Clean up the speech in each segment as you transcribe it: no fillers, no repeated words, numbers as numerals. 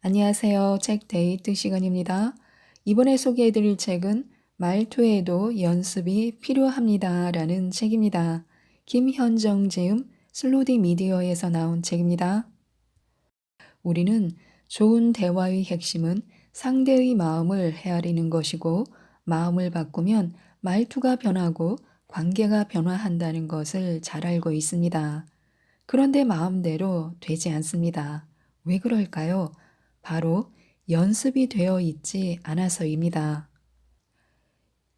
안녕하세요. 책 데이트 시간입니다. 이번에 소개해드릴 책은 말투에도 연습이 필요합니다. 라는 책입니다. 김현정 제음 슬로디 미디어에서 나온 책입니다. 우리는 좋은 대화의 핵심은 상대의 마음을 헤아리는 것이고 마음을 바꾸면 말투가 변하고 관계가 변화한다는 것을 잘 알고 있습니다. 그런데 마음대로 되지 않습니다. 왜 그럴까요? 바로 연습이 되어 있지 않아서입니다.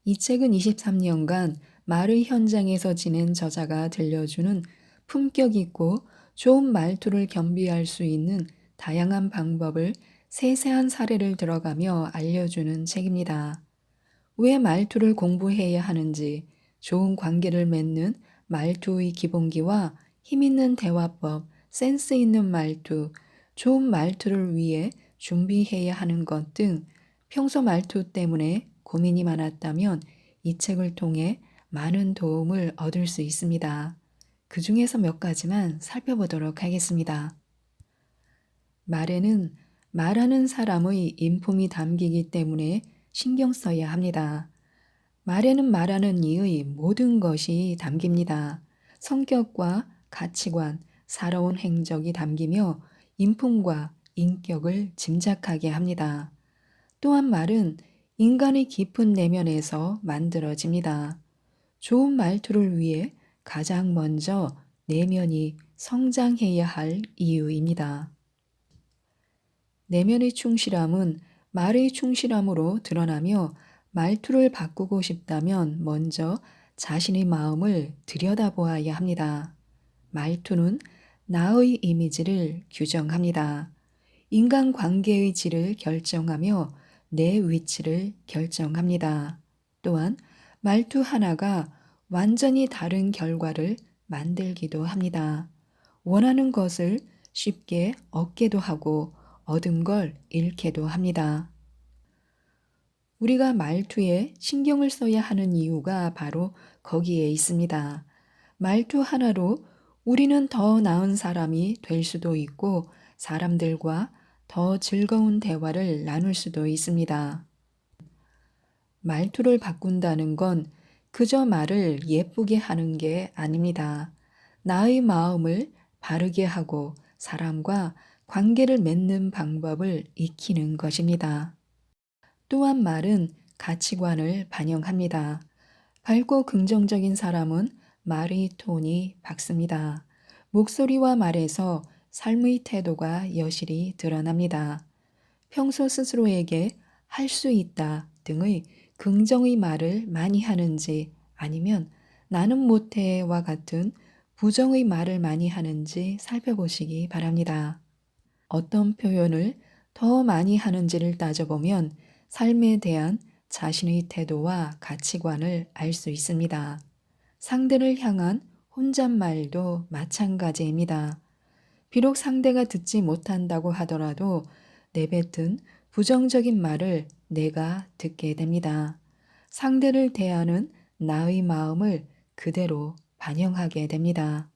이 책은 23년간 말의 현장에서 지낸 저자가 들려주는 품격 있고 좋은 말투를 겸비할 수 있는 다양한 방법을 세세한 사례를 들어가며 알려주는 책입니다. 왜 말투를 공부해야 하는지, 좋은 관계를 맺는 말투의 기본기와 힘있는 대화법, 센스 있는 말투, 좋은 말투를 위해 준비해야 하는 것 등 평소 말투 때문에 고민이 많았다면 이 책을 통해 많은 도움을 얻을 수 있습니다. 그 중에서 몇 가지만 살펴보도록 하겠습니다. 말에는 말하는 사람의 인품이 담기기 때문에 신경 써야 합니다. 말에는 말하는 이의 모든 것이 담깁니다. 성격과 가치관, 살아온 행적이 담기며 인품과 인격을 짐작하게 합니다. 또한 말은 인간의 깊은 내면에서 만들어집니다. 좋은 말투를 위해 가장 먼저 내면이 성장해야 할 이유입니다. 내면의 충실함은 말의 충실함으로 드러나며 말투를 바꾸고 싶다면 먼저 자신의 마음을 들여다보아야 합니다. 말투는 나의 이미지를 규정합니다. 인간 관계의 질을 결정하며 내 위치를 결정합니다. 또한 말투 하나가 완전히 다른 결과를 만들기도 합니다. 원하는 것을 쉽게 얻게도 하고 얻은 걸 잃게도 합니다. 우리가 말투에 신경을 써야 하는 이유가 바로 거기에 있습니다. 말투 하나로 우리는 더 나은 사람이 될 수도 있고 사람들과 더 즐거운 대화를 나눌 수도 있습니다. 말투를 바꾼다는 건 그저 말을 예쁘게 하는 게 아닙니다. 나의 마음을 바르게 하고 사람과 관계를 맺는 방법을 익히는 것입니다. 또한 말은 가치관을 반영합니다. 밝고 긍정적인 사람은 말의 톤이 밝습니다. 목소리와 말에서 삶의 태도가 여실히 드러납니다. 평소 스스로에게 할 수 있다 등의 긍정의 말을 많이 하는지 아니면 나는 못해와 같은 부정의 말을 많이 하는지 살펴보시기 바랍니다. 어떤 표현을 더 많이 하는지를 따져보면 삶에 대한 자신의 태도와 가치관을 알 수 있습니다. 상대를 향한 혼잣말도 마찬가지입니다. 비록 상대가 듣지 못한다고 하더라도 내뱉은 부정적인 말을 내가 듣게 됩니다. 상대를 대하는 나의 마음을 그대로 반영하게 됩니다.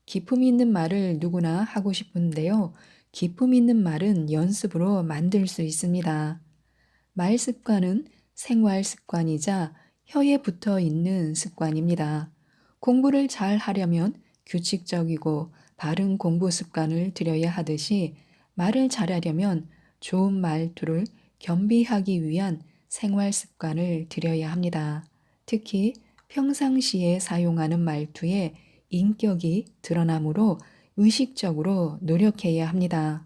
기품 있는 말을 누구나 하고 싶은데요. 기품 있는 말은 연습으로 만들 수 있습니다. 말 습관은 생활 습관이자 혀에 붙어 있는 습관입니다. 공부를 잘 하려면 규칙적이고 바른 공부 습관을 들여야 하듯이 말을 잘하려면 좋은 말투를 겸비하기 위한 생활 습관을 들여야 합니다. 특히 평상시에 사용하는 말투에 인격이 드러나므로 의식적으로 노력해야 합니다.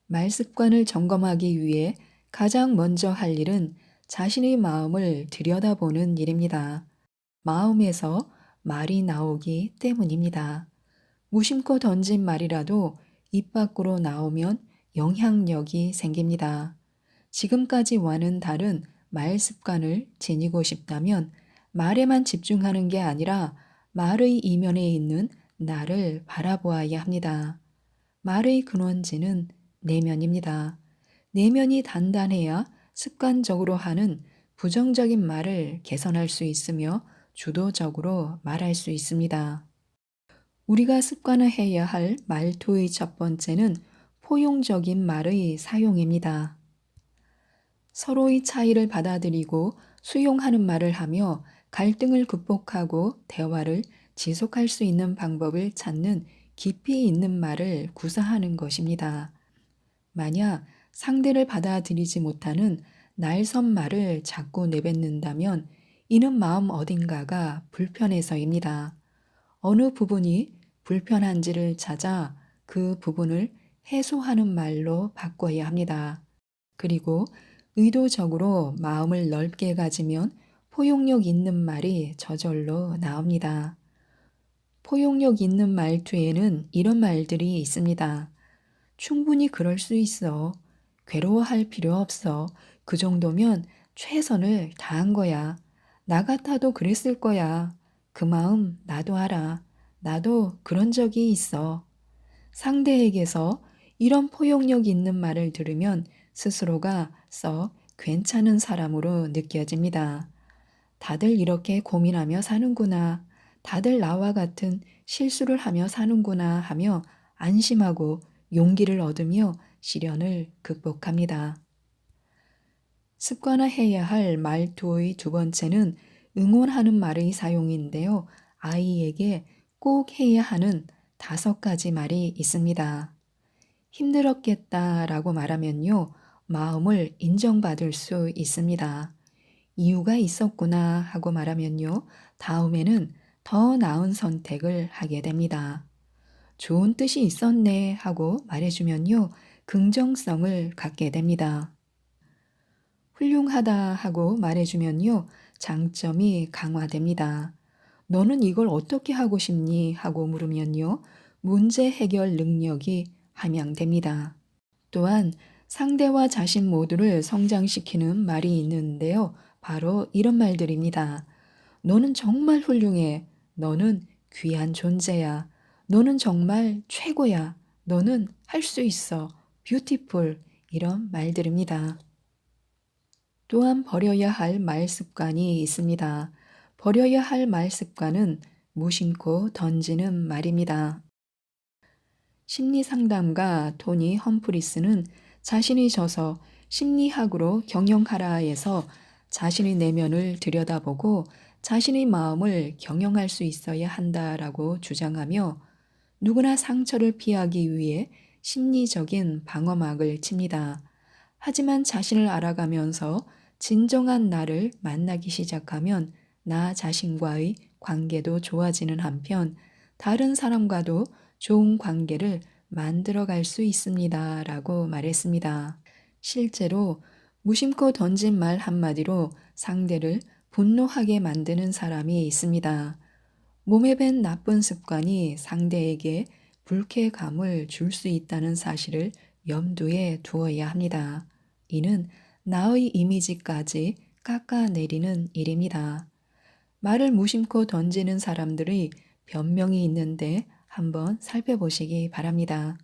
말 습관을 점검하기 위해 가장 먼저 할 일은 자신의 마음을 들여다보는 일입니다. 마음에서 말이 나오기 때문입니다. 무심코 던진 말이라도 입 밖으로 나오면 영향력이 생깁니다. 지금까지와는 다른 말 습관을 지니고 싶다면 말에만 집중하는 게 아니라 말의 이면에 있는 나를 바라보아야 합니다. 말의 근원지는 내면입니다. 내면이 단단해야 습관적으로 하는 부정적인 말을 개선할 수 있으며 주도적으로 말할 수 있습니다. 우리가 습관화해야 할 말투의 첫 번째는 포용적인 말의 사용입니다. 서로의 차이를 받아들이고 수용하는 말을 하며 갈등을 극복하고 대화를 지속할 수 있는 방법을 찾는 깊이 있는 말을 구사하는 것입니다. 만약 상대를 받아들이지 못하는 날선 말을 자꾸 내뱉는다면 이는 마음 어딘가가 불편해서입니다. 어느 부분이 불편한지를 찾아 그 부분을 해소하는 말로 바꿔야 합니다. 그리고 의도적으로 마음을 넓게 가지면 포용력 있는 말이 저절로 나옵니다. 포용력 있는 말투에는 이런 말들이 있습니다. 충분히 그럴 수 있어. 괴로워할 필요 없어. 그 정도면 최선을 다한 거야. 나 같아도 그랬을 거야. 그 마음 나도 알아. 나도 그런 적이 있어. 상대에게서 이런 포용력 있는 말을 들으면 스스로가 썩 괜찮은 사람으로 느껴집니다. 다들 이렇게 고민하며 사는구나. 다들 나와 같은 실수를 하며 사는구나 하며 안심하고 용기를 얻으며 시련을 극복합니다. 습관화해야 할 말투의 두 번째는 응원하는 말의 사용인데요. 아이에게 꼭 해야 하는 5가지 말이 있습니다. 힘들었겠다라고 말하면요. 마음을 인정받을 수 있습니다. 이유가 있었구나 하고 말하면요. 다음에는 더 나은 선택을 하게 됩니다. 좋은 뜻이 있었네 하고 말해주면요. 긍정성을 갖게 됩니다. 훌륭하다 하고 말해주면요. 장점이 강화됩니다. 너는 이걸 어떻게 하고 싶니? 하고 물으면요. 문제 해결 능력이 함양됩니다. 또한 상대와 자신 모두를 성장시키는 말이 있는데요. 바로 이런 말들입니다. 너는 정말 훌륭해. 너는 귀한 존재야. 너는 정말 최고야. 너는 할 수 있어. 뷰티풀. 이런 말들입니다. 또한 버려야 할 말 습관이 있습니다. 버려야 할 말 습관은 무심코 던지는 말입니다. 심리 상담가 토니 험프리스는 자신이 져서 심리학으로 경영하라에서 자신의 내면을 들여다보고 자신의 마음을 경영할 수 있어야 한다라고 주장하며 누구나 상처를 피하기 위해 심리적인 방어막을 칩니다. 하지만 자신을 알아가면서 진정한 나를 만나기 시작하면 나 자신과의 관계도 좋아지는 한편 다른 사람과도 좋은 관계를 만들어 갈 수 있습니다. 라고 말했습니다. 실제로 무심코 던진 말 한마디로 상대를 분노하게 만드는 사람이 있습니다. 몸에 밴 나쁜 습관이 상대에게 불쾌감을 줄 수 있다는 사실을 염두에 두어야 합니다. 이는 나의 이미지까지 깎아내리는 일입니다. 말을 무심코 던지는 사람들의 변명이 있는데 한번 살펴보시기 바랍니다.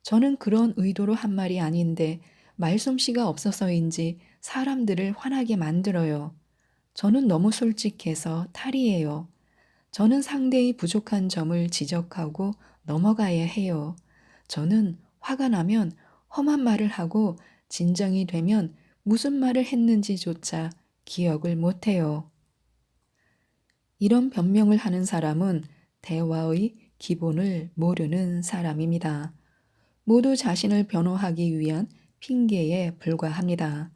저는 그런 의도로 한 말이 아닌데 말솜씨가 없어서인지 사람들을 화나게 만들어요. 저는 너무 솔직해서 탈이에요. 저는 상대의 부족한 점을 지적하고 넘어가야 해요. 저는 화가 나면 험한 말을 하고 진정이 되면 무슨 말을 했는지조차 기억을 못해요. 이런 변명을 하는 사람은 대화의 기본을 모르는 사람입니다. 모두 자신을 변호하기 위한 핑계에 불과합니다.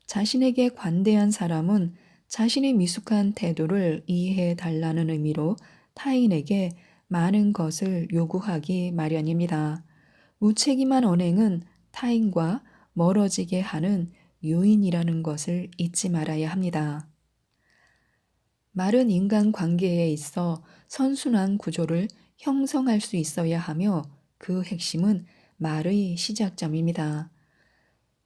자신에게 관대한 사람은 자신의 미숙한 태도를 이해해 달라는 의미로 타인에게 많은 것을 요구하기 마련입니다. 무책임한 언행은 타인과 멀어지게 하는 요인이라는 것을 잊지 말아야 합니다. 말은 인간 관계에 있어 선순환 구조를 형성할 수 있어야 하며 그 핵심은 말의 시작점입니다.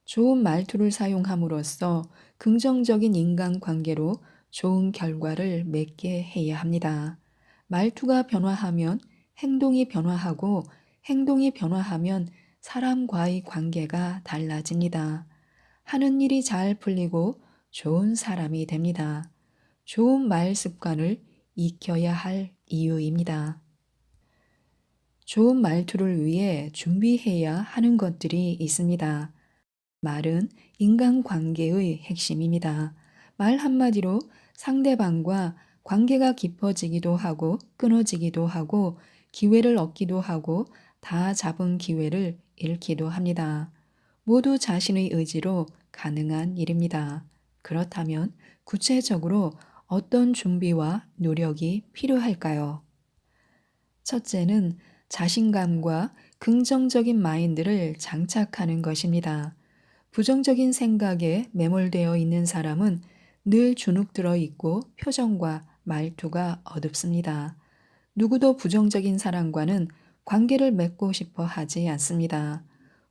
좋은 말투를 사용함으로써 긍정적인 인간관계로 좋은 결과를 맺게 해야 합니다. 말투가 변화하면 행동이 변화하고 행동이 변화하면 사람과의 관계가 달라집니다. 하는 일이 잘 풀리고 좋은 사람이 됩니다. 좋은 말 습관을 익혀야 할 이유입니다. 좋은 말투를 위해 준비해야 하는 것들이 있습니다. 말은 인간관계의 핵심입니다. 말 한마디로 상대방과 관계가 깊어지기도 하고 끊어지기도 하고 기회를 얻기도 하고 다 잡은 기회를 잃기도 합니다. 모두 자신의 의지로 가능한 일입니다. 그렇다면 구체적으로 어떤 준비와 노력이 필요할까요? 첫째는 자신감과 긍정적인 마인드를 장착하는 것입니다. 부정적인 생각에 매몰되어 있는 사람은 늘 주눅들어 있고 표정과 말투가 어둡습니다. 누구도 부정적인 사람과는 관계를 맺고 싶어 하지 않습니다.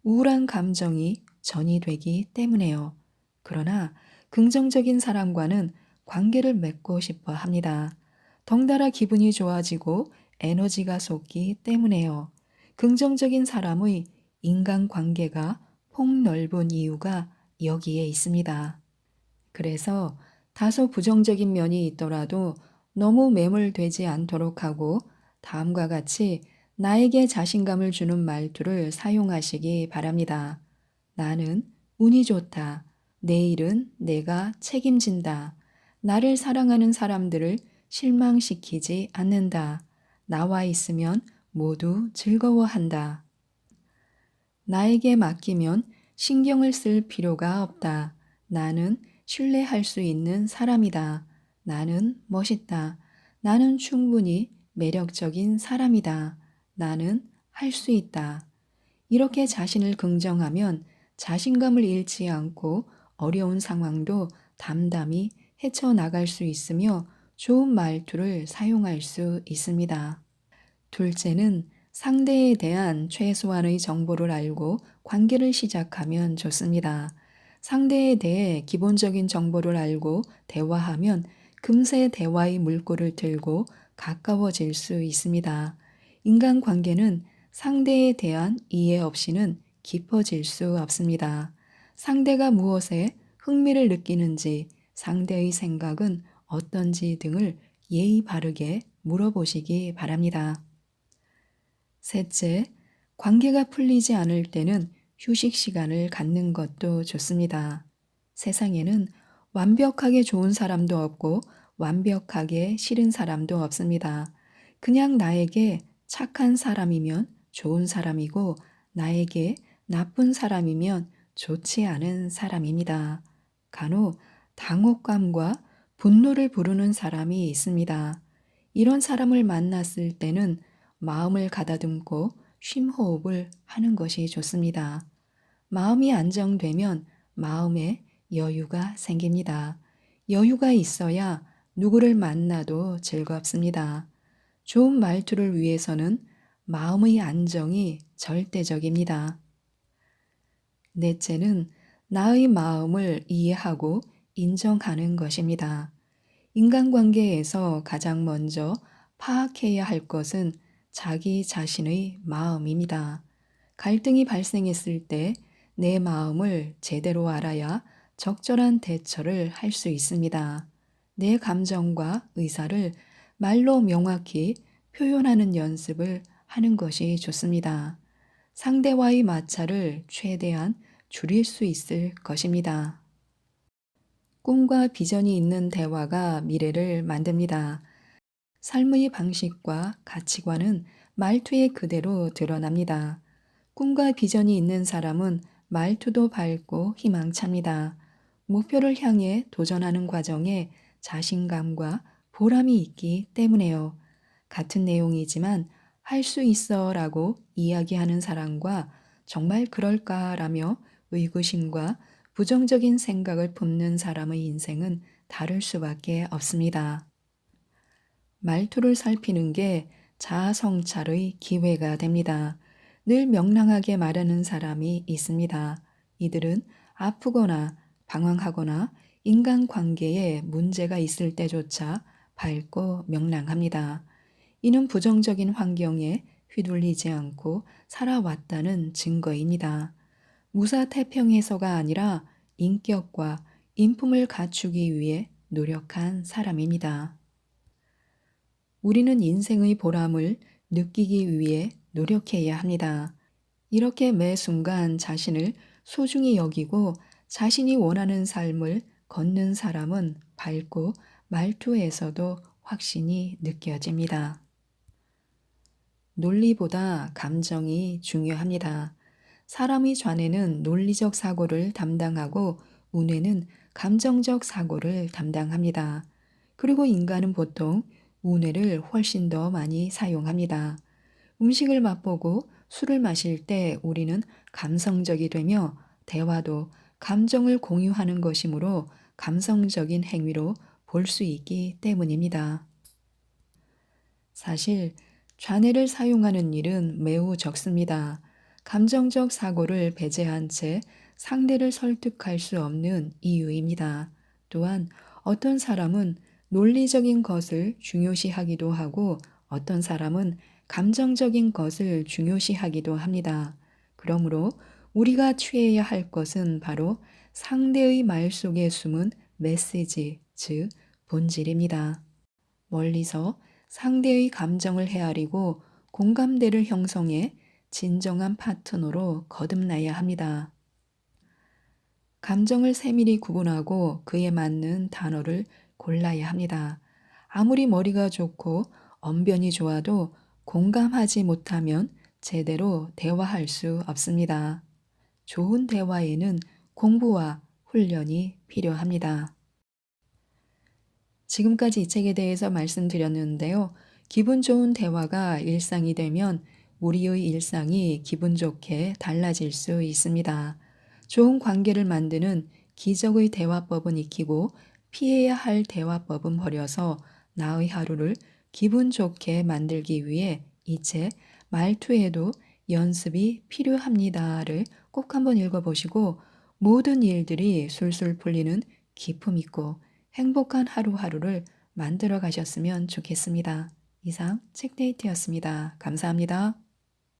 우울한 감정이 전이 되기 때문에요. 그러나 긍정적인 사람과는 관계를 맺고 싶어 합니다. 덩달아 기분이 좋아지고 에너지가 솟기 때문에요. 긍정적인 사람의 인간관계가 폭넓은 이유가 여기에 있습니다. 그래서 다소 부정적인 면이 있더라도 너무 매몰되지 않도록 하고 다음과 같이 나에게 자신감을 주는 말투를 사용하시기 바랍니다. 나는 운이 좋다. 내일은 내가 책임진다. 나를 사랑하는 사람들을 실망시키지 않는다. 나와 있으면 모두 즐거워한다. 나에게 맡기면 신경을 쓸 필요가 없다. 나는 신뢰할 수 있는 사람이다. 나는 멋있다. 나는 충분히 매력적인 사람이다. 나는 할 수 있다. 이렇게 자신을 긍정하면 자신감을 잃지 않고 어려운 상황도 담담히 헤쳐나갈 수 있으며 좋은 말투를 사용할 수 있습니다. 둘째는 상대에 대한 최소한의 정보를 알고 관계를 시작하면 좋습니다. 상대에 대해 기본적인 정보를 알고 대화하면 금세 대화의 물꼬를 틀고 가까워질 수 있습니다. 인간관계는 상대에 대한 이해 없이는 깊어질 수 없습니다. 상대가 무엇에 흥미를 느끼는지, 상대의 생각은 어떤지 등을 예의 바르게 물어보시기 바랍니다. 셋째, 관계가 풀리지 않을 때는 휴식 시간을 갖는 것도 좋습니다. 세상에는 완벽하게 좋은 사람도 없고 완벽하게 싫은 사람도 없습니다. 그냥 나에게 착한 사람이면 좋은 사람이고 나에게 나쁜 사람이면 좋지 않은 사람입니다. 간혹 당혹감과 분노를 부르는 사람이 있습니다. 이런 사람을 만났을 때는 마음을 가다듬고 쉼호흡을 하는 것이 좋습니다. 마음이 안정되면 마음에 여유가 생깁니다. 여유가 있어야 누구를 만나도 즐겁습니다. 좋은 말투를 위해서는 마음의 안정이 절대적입니다. 넷째는 나의 마음을 이해하고 인정하는 것입니다. 인간관계에서 가장 먼저 파악해야 할 것은 자기 자신의 마음입니다. 갈등이 발생했을 때 내 마음을 제대로 알아야 적절한 대처를 할 수 있습니다. 내 감정과 의사를 말로 명확히 표현하는 연습을 하는 것이 좋습니다. 상대와의 마찰을 최대한 줄일 수 있을 것입니다. 꿈과 비전이 있는 대화가 미래를 만듭니다. 삶의 방식과 가치관은 말투에 그대로 드러납니다. 꿈과 비전이 있는 사람은 말투도 밝고 희망찹니다. 목표를 향해 도전하는 과정에 자신감과 보람이 있기 때문에요. 같은 내용이지만 할 수 있어 라고 이야기하는 사람과 정말 그럴까 라며 의구심과 부정적인 생각을 품는 사람의 인생은 다를 수밖에 없습니다. 말투를 살피는 게 자아 성찰의 기회가 됩니다. 늘 명랑하게 말하는 사람이 있습니다. 이들은 아프거나 방황하거나 인간관계에 문제가 있을 때조차 밝고 명랑합니다. 이는 부정적인 환경에 휘둘리지 않고 살아왔다는 증거입니다. 무사태평해서가 아니라 인격과 인품을 갖추기 위해 노력한 사람입니다. 우리는 인생의 보람을 느끼기 위해 노력해야 합니다. 이렇게 매 순간 자신을 소중히 여기고 자신이 원하는 삶을 걷는 사람은 밝고 말투에서도 확신이 느껴집니다. 논리보다 감정이 중요합니다. 사람의 좌뇌는 논리적 사고를 담당하고 우뇌는 감정적 사고를 담당합니다. 그리고 인간은 보통 우뇌를 훨씬 더 많이 사용합니다. 음식을 맛보고 술을 마실 때 우리는 감성적이 되며 대화도 감정을 공유하는 것이므로 감성적인 행위로 볼 수 있기 때문입니다. 사실 좌뇌를 사용하는 일은 매우 적습니다. 감정적 사고를 배제한 채 상대를 설득할 수 없는 이유입니다. 또한 어떤 사람은 논리적인 것을 중요시하기도 하고 어떤 사람은 감정적인 것을 중요시하기도 합니다. 그러므로 우리가 취해야 할 것은 바로 상대의 말 속에 숨은 메시지, 즉 본질입니다. 멀리서 상대의 감정을 헤아리고 공감대를 형성해 진정한 파트너로 거듭나야 합니다. 감정을 세밀히 구분하고 그에 맞는 단어를 골라야 합니다. 아무리 머리가 좋고 언변이 좋아도 공감하지 못하면 제대로 대화할 수 없습니다. 좋은 대화에는 공부와 훈련이 필요합니다. 지금까지 이 책에 대해서 말씀드렸는데요. 기분 좋은 대화가 일상이 되면 우리의 일상이 기분 좋게 달라질 수 있습니다. 좋은 관계를 만드는 기적의 대화법은 익히고 피해야 할 대화법은 버려서 나의 하루를 기분 좋게 만들기 위해 이 책 말투에도 연습이 필요합니다를 꼭 한번 읽어보시고 모든 일들이 술술 풀리는 기품 있고 행복한 하루하루를 만들어 가셨으면 좋겠습니다. 이상 책데이트였습니다. 감사합니다.